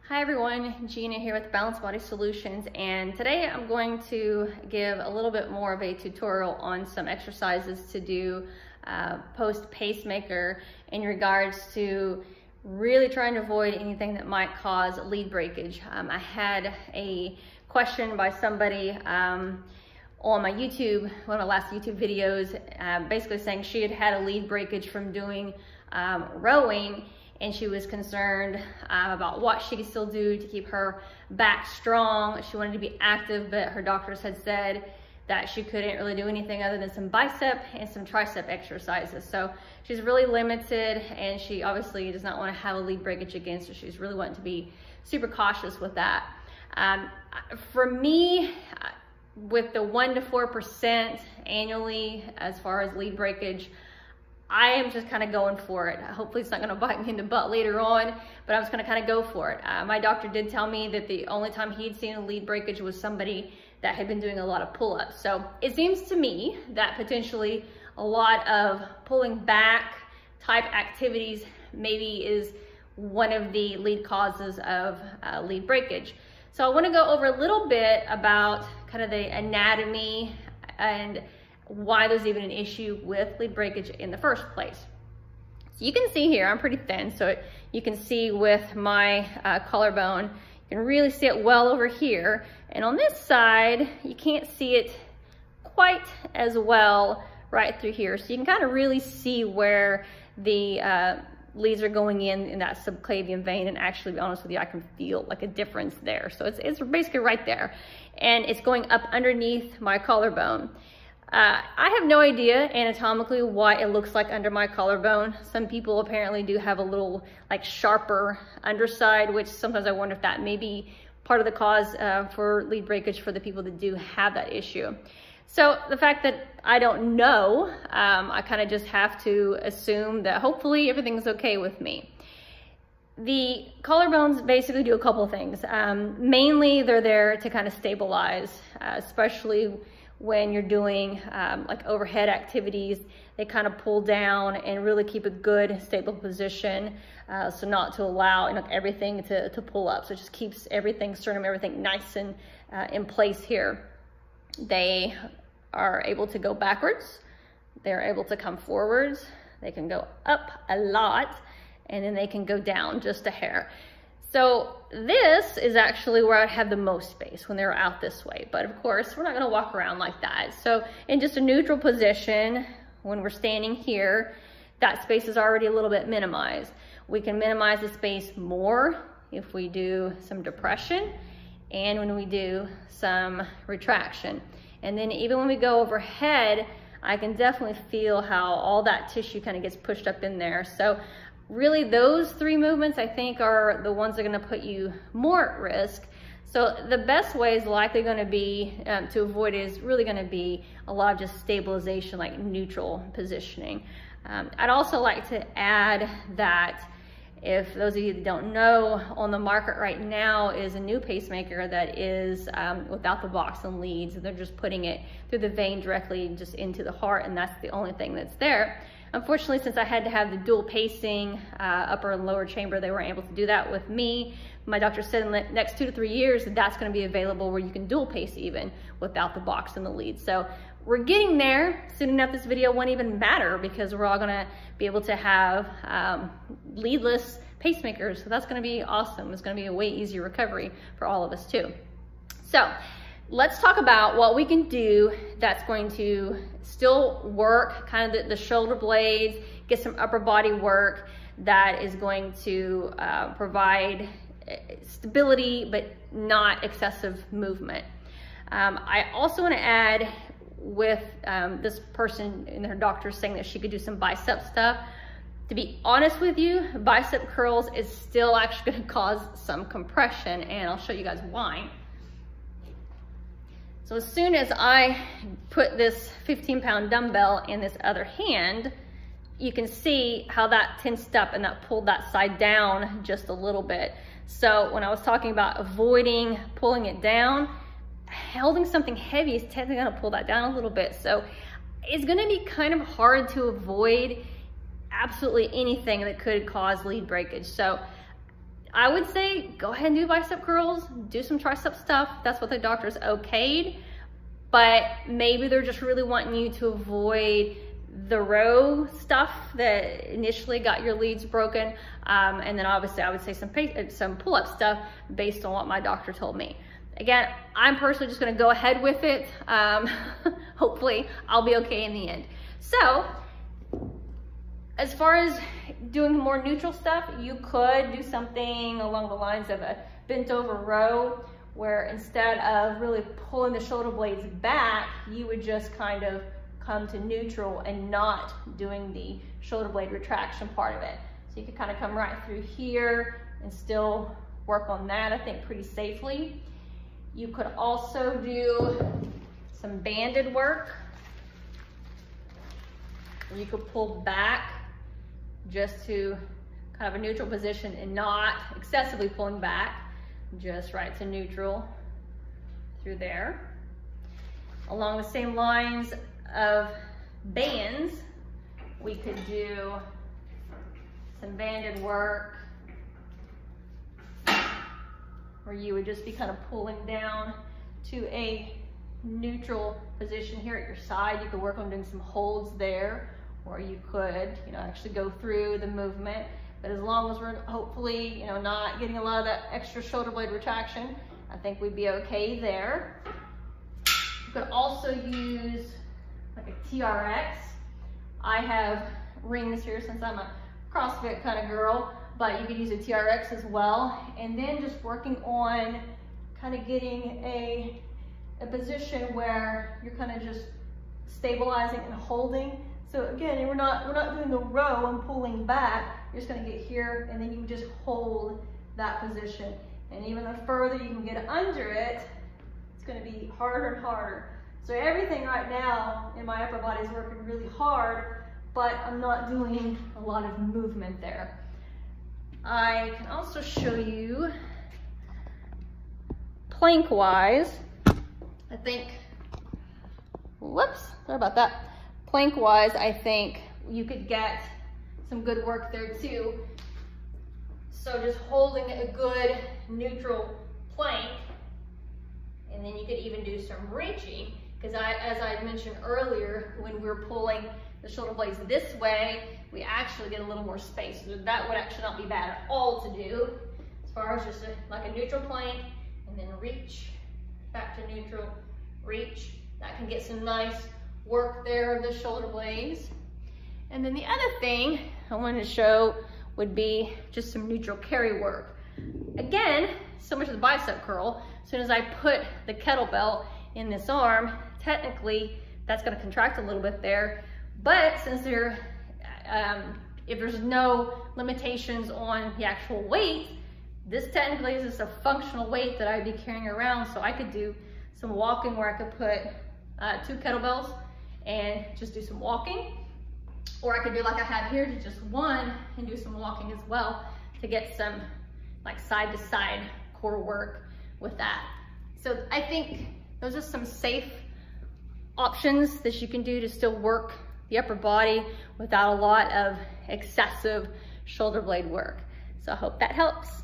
Hi everyone, Gina here with Balanced Body Solutions, and today I'm going to give a little bit more of a tutorial on some exercises to do post pacemaker in regards to really trying to avoid anything that might cause lead breakage. I had a question by somebody on my YouTube, one of my last YouTube videos, basically saying she had had a lead breakage from doing rowing, and she was concerned about what she could still do to keep her back strong. She wanted to be active, but her doctors had said that she couldn't really do anything other than some bicep and some tricep exercises. So she's really limited, and she obviously does not want to have a lead breakage again, so she's really wanting to be super cautious with that. For me, with the 1 to 4% annually as far as lead breakage, I am just kind of going for it. Hopefully it's not going to bite me in the butt later on, but I'm just going to kind of go for it. My doctor did tell me that the only time he'd seen a lead breakage was somebody that had been doing a lot of pull-ups. So it seems to me that potentially a lot of pulling back type activities maybe is one of the lead causes of lead breakage. So I want to go over a little bit about kind of the anatomy and why there's even an issue with lead breakage in the first place. So you can see here, I'm pretty thin, so you can see with my collarbone, you can really see it well over here. And on this side, you can't see it quite as well right through here. So you can kind of really see where the leads are going in that subclavian vein, and actually, to be honest with you, I can feel like a difference there. So it's basically right there, and it's going up underneath my collarbone. I have no idea anatomically what it looks like under my collarbone. Some people apparently do have a little like sharper underside, which sometimes I wonder if that may be part of the cause for lead breakage for the people that do have that issue. So the fact that I don't know, I kind of just have to assume that hopefully everything's okay with me. The collarbones basically do a couple of things. Mainly they're there to kind of stabilize, especially when you're doing like overhead activities. They kind of pull down and really keep a good stable position, so not to allow everything to pull up. So it just keeps everything, sternum, everything nice and in place here. They are able to go backwards, they're able to come forwards, they can go up a lot, and then they can go down just a hair. So this is actually where I have the most space when they're out this way. But of course, we're not gonna walk around like that. So in just a neutral position, when we're standing here, that space is already a little bit minimized. We can minimize the space more if we do some depression and when we do some retraction. And then even when we go overhead, I can definitely feel how all that tissue kind of gets pushed up in there. So really, those three movements, I think, are the ones that are going to put you more at risk. So the best way is likely going to be to avoid is really going to be a lot of just stabilization, like neutral positioning. I'd also like to add that if those of you that don't know, on the market right now is a new pacemaker that is without the box and leads. They're just putting it through the vein directly just into the heart, and that's the only thing that's there. Unfortunately, since I had to have the dual pacing upper and lower chamber, they weren't able to do that with me. My doctor said in the next 2 to 3 years that that's going to be available where you can dual pace even without the box and the lead. So we're getting there. Soon enough, this video won't even matter because we're all going to be able to have leadless pacemakers. So that's going to be awesome. It's going to be a way easier recovery for all of us too. So let's talk about what we can do that's going to still work, kind of the shoulder blades, get some upper body work that is going to provide stability, but not excessive movement. I also want to add with this person and her doctor saying that she could do some bicep stuff. To be honest with you, bicep curls is still actually going to cause some compression, and I'll show you guys why. So as soon as I put this 15-pound dumbbell in this other hand, you can see how that tensed up and that pulled that side down just a little bit. So when I was talking about avoiding pulling it down, holding something heavy is technically gonna pull that down a little bit. So it's gonna be kind of hard to avoid absolutely anything that could cause lead breakage. So I would say go ahead and do bicep curls, do some tricep stuff. That's what the doctor's okayed. But maybe they're just really wanting you to avoid the row stuff that initially got your leads broken. And then obviously I would say some pull-up stuff based on what my doctor told me. Again, I'm personally just gonna go ahead with it. Hopefully I'll be okay in the end. So, as far as doing more neutral stuff, you could do something along the lines of a bent over row, where instead of really pulling the shoulder blades back, you would just kind of come to neutral and not doing the shoulder blade retraction part of it. So you could kind of come right through here and still work on that, I think, pretty safely. You could also do some banded work, where you could pull back just to kind of a neutral position and not excessively pulling back, just right to neutral through there. Along the same lines of bands, we could do some banded work where you would just be kind of pulling down to a neutral position here at your side. You could work on doing some holds there, or you could, actually go through the movement. But as long as we're hopefully, not getting a lot of that extra shoulder blade retraction, I think we'd be okay there. You could also use like a TRX. I have rings here since I'm a CrossFit kind of girl, but you could use a TRX as well. And then just working on kind of getting a position where you're kind of just stabilizing and holding. So again, we're not doing the row and pulling back. You're just gonna get here, and then you just hold that position. And even the further you can get under it, it's gonna be harder and harder. So everything right now in my upper body is working really hard, but I'm not doing a lot of movement there. I can also show you plank-wise. I think, whoops, sorry about that. Plank-wise, I think you could get some good work there too. So just holding a good neutral plank, and then you could even do some reaching, because as I mentioned earlier, when we're pulling the shoulder blades this way, we actually get a little more space. So that would actually not be bad at all to do, as far as just like a neutral plank, and then reach, back to neutral, reach. That can get some nice work there of the shoulder blades. And then the other thing I wanted to show would be just some neutral carry work. Again, so much of the bicep curl, as soon as I put the kettlebell in this arm, technically that's gonna contract a little bit there, but since if there's no limitations on the actual weight, this technically is just a functional weight that I'd be carrying around. So I could do some walking where I could put 2 kettlebells and just do some walking. Or I could do like I have here, to just one and do some walking as well to get some like side to side core work with that. So I think those are some safe options that you can do to still work the upper body without a lot of excessive shoulder blade work. So I hope that helps.